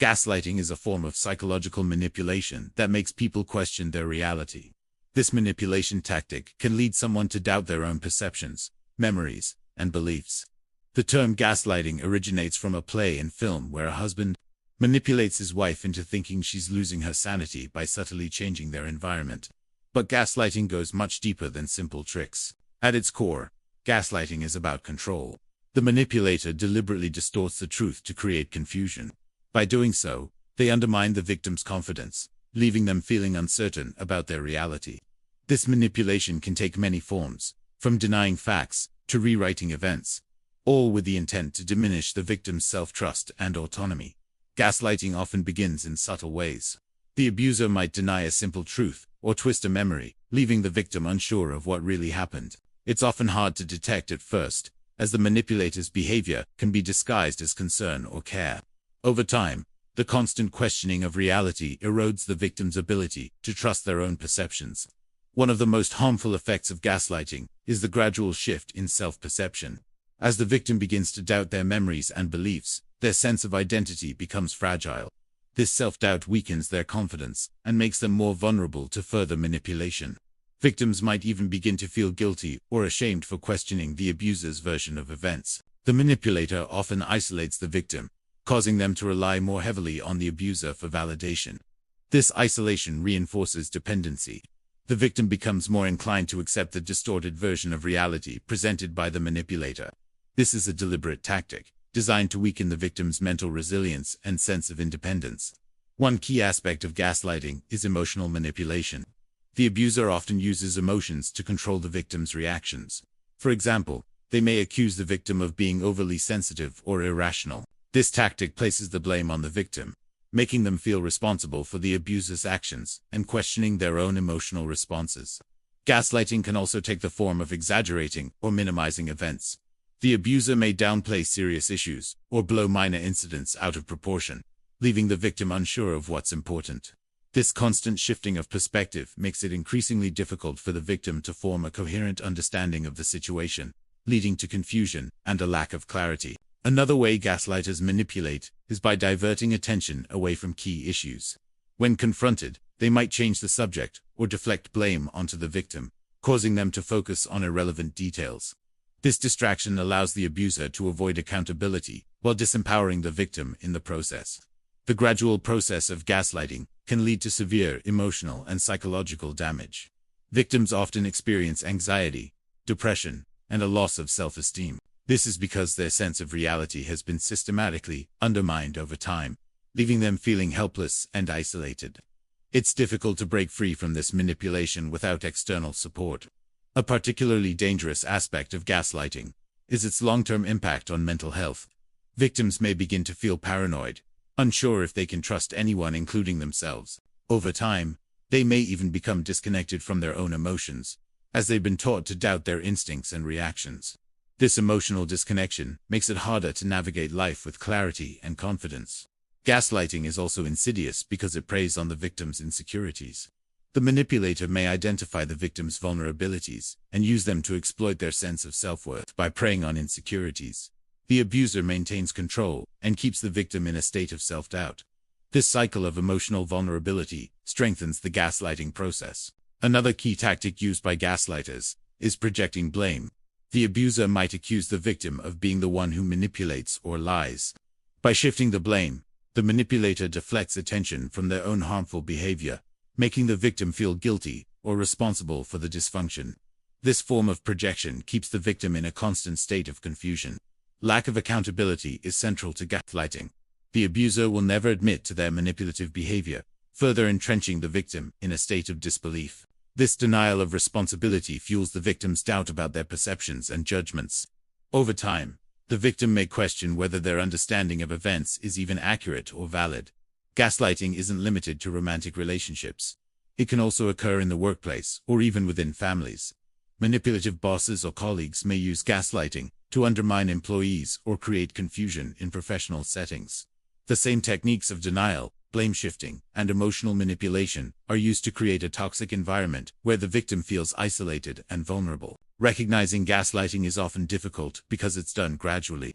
Gaslighting is a form of psychological manipulation that makes people question their reality. This manipulation tactic can lead someone to doubt their own perceptions, memories, and beliefs. The term gaslighting originates from a play and film where a husband manipulates his wife into thinking she's losing her sanity by subtly changing their environment. But gaslighting goes much deeper than simple tricks. At its core, gaslighting is about control. The manipulator deliberately distorts the truth to create confusion. By doing so, they undermine the victim's confidence, leaving them feeling uncertain about their reality. This manipulation can take many forms, from denying facts to rewriting events, all with the intent to diminish the victim's self-trust and autonomy. Gaslighting often begins in subtle ways. The abuser might deny a simple truth or twist a memory, leaving the victim unsure of what really happened. It's often hard to detect at first, as the manipulator's behavior can be disguised as concern or care. Over time, the constant questioning of reality erodes the victim's ability to trust their own perceptions. One of the most harmful effects of gaslighting is the gradual shift in self-perception. As the victim begins to doubt their memories and beliefs, their sense of identity becomes fragile. This self-doubt weakens their confidence and makes them more vulnerable to further manipulation. Victims might even begin to feel guilty or ashamed for questioning the abuser's version of events. The manipulator often isolates the victim, causing them to rely more heavily on the abuser for validation. This isolation reinforces dependency. The victim becomes more inclined to accept the distorted version of reality presented by the manipulator. This is a deliberate tactic, designed to weaken the victim's mental resilience and sense of independence. One key aspect of gaslighting is emotional manipulation. The abuser often uses emotions to control the victim's reactions. For example, they may accuse the victim of being overly sensitive or irrational. This tactic places the blame on the victim, making them feel responsible for the abuser's actions and questioning their own emotional responses. Gaslighting can also take the form of exaggerating or minimizing events. The abuser may downplay serious issues or blow minor incidents out of proportion, leaving the victim unsure of what's important. This constant shifting of perspective makes it increasingly difficult for the victim to form a coherent understanding of the situation, leading to confusion and a lack of clarity. Another way gaslighters manipulate is by diverting attention away from key issues. When confronted, they might change the subject or deflect blame onto the victim, causing them to focus on irrelevant details. This distraction allows the abuser to avoid accountability while disempowering the victim in the process. The gradual process of gaslighting can lead to severe emotional and psychological damage. Victims often experience anxiety, depression, and a loss of self-esteem. This is because their sense of reality has been systematically undermined over time, leaving them feeling helpless and isolated. It's difficult to break free from this manipulation without external support. A particularly dangerous aspect of gaslighting is its long-term impact on mental health. Victims may begin to feel paranoid, unsure if they can trust anyone, including themselves. Over time, they may even become disconnected from their own emotions, as they've been taught to doubt their instincts and reactions. This emotional disconnection makes it harder to navigate life with clarity and confidence. Gaslighting is also insidious because it preys on the victim's insecurities. The manipulator may identify the victim's vulnerabilities and use them to exploit their sense of self-worth by preying on insecurities. The abuser maintains control and keeps the victim in a state of self-doubt. This cycle of emotional vulnerability strengthens the gaslighting process. Another key tactic used by gaslighters is projecting blame. The abuser might accuse the victim of being the one who manipulates or lies. By shifting the blame, the manipulator deflects attention from their own harmful behavior, making the victim feel guilty or responsible for the dysfunction. This form of projection keeps the victim in a constant state of confusion. Lack of accountability is central to gaslighting. The abuser will never admit to their manipulative behavior, further entrenching the victim in a state of disbelief. This denial of responsibility fuels the victim's doubt about their perceptions and judgments. Over time, the victim may question whether their understanding of events is even accurate or valid. Gaslighting isn't limited to romantic relationships. It can also occur in the workplace or even within families. Manipulative bosses or colleagues may use gaslighting to undermine employees or create confusion in professional settings. The same techniques of denial, blame shifting, and emotional manipulation are used to create a toxic environment where the victim feels isolated and vulnerable. Recognizing gaslighting is often difficult because it's done gradually.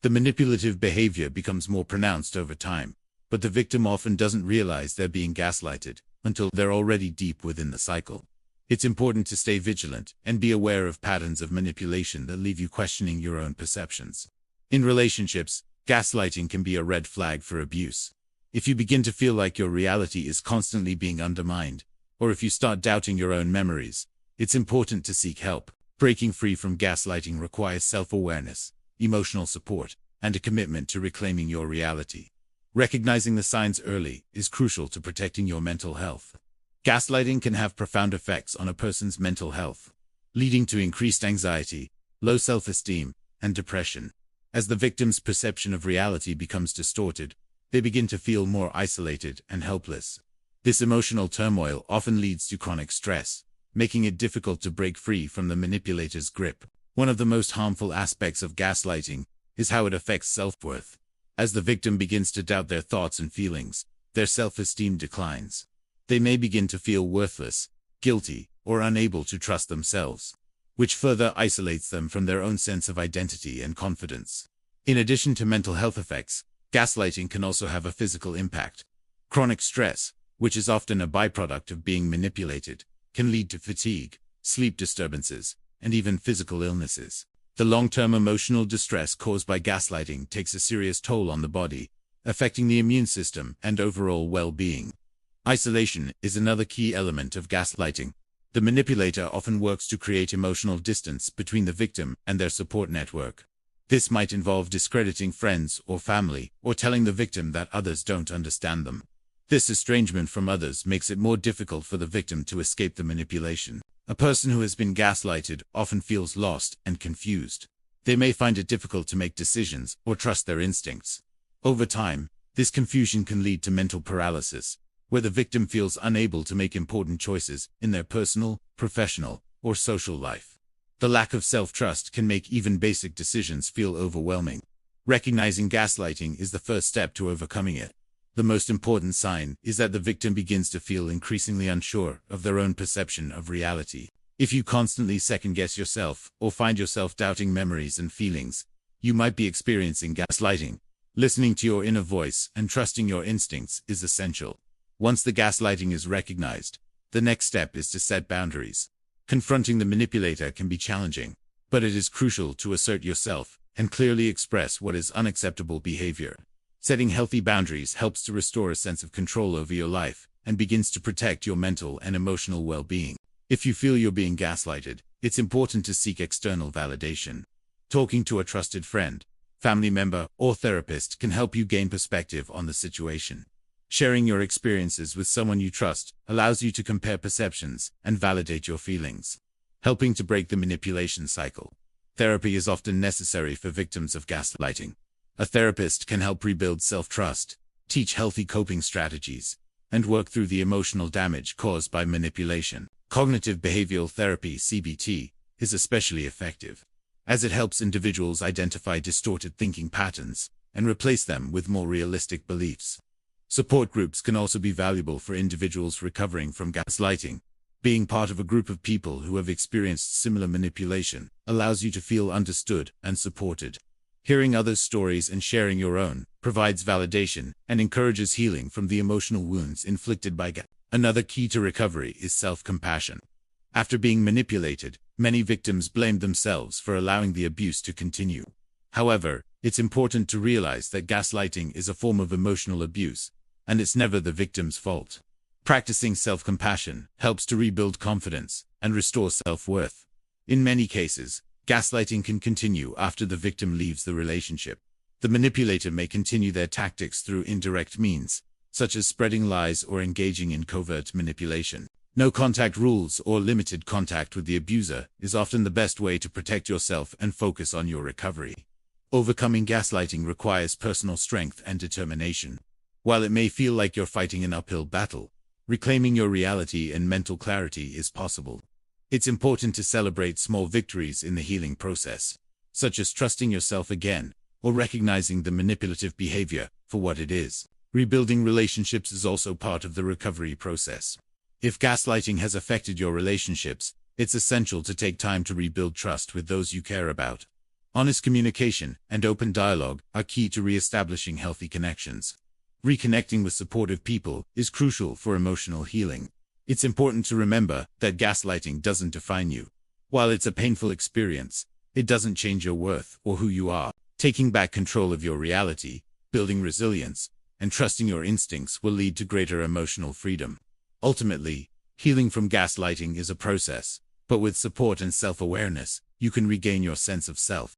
The manipulative behavior becomes more pronounced over time, but the victim often doesn't realize they're being gaslighted until they're already deep within the cycle. It's important to stay vigilant and be aware of patterns of manipulation that leave you questioning your own perceptions. In relationships, gaslighting can be a red flag for abuse. If you begin to feel like your reality is constantly being undermined, or if you start doubting your own memories, it's important to seek help. Breaking free from gaslighting requires self-awareness, emotional support, and a commitment to reclaiming your reality. Recognizing the signs early is crucial to protecting your mental health. Gaslighting can have profound effects on a person's mental health, leading to increased anxiety, low self-esteem, and depression. As the victim's perception of reality becomes distorted, they begin to feel more isolated and helpless. This emotional turmoil often leads to chronic stress, making it difficult to break free from the manipulator's grip. One of the most harmful aspects of gaslighting is how it affects self-worth. As the victim begins to doubt their thoughts and feelings, their self-esteem declines. They may begin to feel worthless, guilty, or unable to trust themselves, which further isolates them from their own sense of identity and confidence. In addition to mental health effects, gaslighting can also have a physical impact. Chronic stress, which is often a byproduct of being manipulated, can lead to fatigue, sleep disturbances, and even physical illnesses. The long-term emotional distress caused by gaslighting takes a serious toll on the body, affecting the immune system and overall well-being. Isolation is another key element of gaslighting. The manipulator often works to create emotional distance between the victim and their support network. This might involve discrediting friends or family, or telling the victim that others don't understand them. This estrangement from others makes it more difficult for the victim to escape the manipulation. A person who has been gaslighted often feels lost and confused. They may find it difficult to make decisions or trust their instincts. Over time, this confusion can lead to mental paralysis, where the victim feels unable to make important choices in their personal, professional, or social life. The lack of self-trust can make even basic decisions feel overwhelming. Recognizing gaslighting is the first step to overcoming it. The most important sign is that the victim begins to feel increasingly unsure of their own perception of reality. If you constantly second-guess yourself or find yourself doubting memories and feelings, you might be experiencing gaslighting. Listening to your inner voice and trusting your instincts is essential. Once the gaslighting is recognized, the next step is to set boundaries. Confronting the manipulator can be challenging, but it is crucial to assert yourself and clearly express what is unacceptable behavior. Setting healthy boundaries helps to restore a sense of control over your life and begins to protect your mental and emotional well-being. If you feel you're being gaslighted, it's important to seek external validation. Talking to a trusted friend, family member, or therapist can help you gain perspective on the situation. Sharing your experiences with someone you trust allows you to compare perceptions and validate your feelings, helping to break the manipulation cycle. Therapy is often necessary for victims of gaslighting. A therapist can help rebuild self-trust, teach healthy coping strategies, and work through the emotional damage caused by manipulation. Cognitive behavioral therapy (CBT) is especially effective, as it helps individuals identify distorted thinking patterns and replace them with more realistic beliefs. Support groups can also be valuable for individuals recovering from gaslighting. Being part of a group of people who have experienced similar manipulation allows you to feel understood and supported. Hearing others' stories and sharing your own provides validation and encourages healing from the emotional wounds inflicted by gaslighting. Another key to recovery is self-compassion. After being manipulated, many victims blame themselves for allowing the abuse to continue. However, it's important to realize that gaslighting is a form of emotional abuse, and it's never the victim's fault. Practicing self-compassion helps to rebuild confidence and restore self-worth. In many cases, gaslighting can continue after the victim leaves the relationship. The manipulator may continue their tactics through indirect means, such as spreading lies or engaging in covert manipulation. No-contact rules or limited contact with the abuser is often the best way to protect yourself and focus on your recovery. Overcoming gaslighting requires personal strength and determination. While it may feel like you're fighting an uphill battle, reclaiming your reality and mental clarity is possible. It's important to celebrate small victories in the healing process, such as trusting yourself again, or recognizing the manipulative behavior for what it is. Rebuilding relationships is also part of the recovery process. If gaslighting has affected your relationships, it's essential to take time to rebuild trust with those you care about. Honest communication and open dialogue are key to re-establishing healthy connections. Reconnecting with supportive people is crucial for emotional healing. It's important to remember that gaslighting doesn't define you. While it's a painful experience, it doesn't change your worth or who you are. Taking back control of your reality, building resilience, and trusting your instincts will lead to greater emotional freedom. Ultimately, healing from gaslighting is a process, but with support and self-awareness, you can regain your sense of self.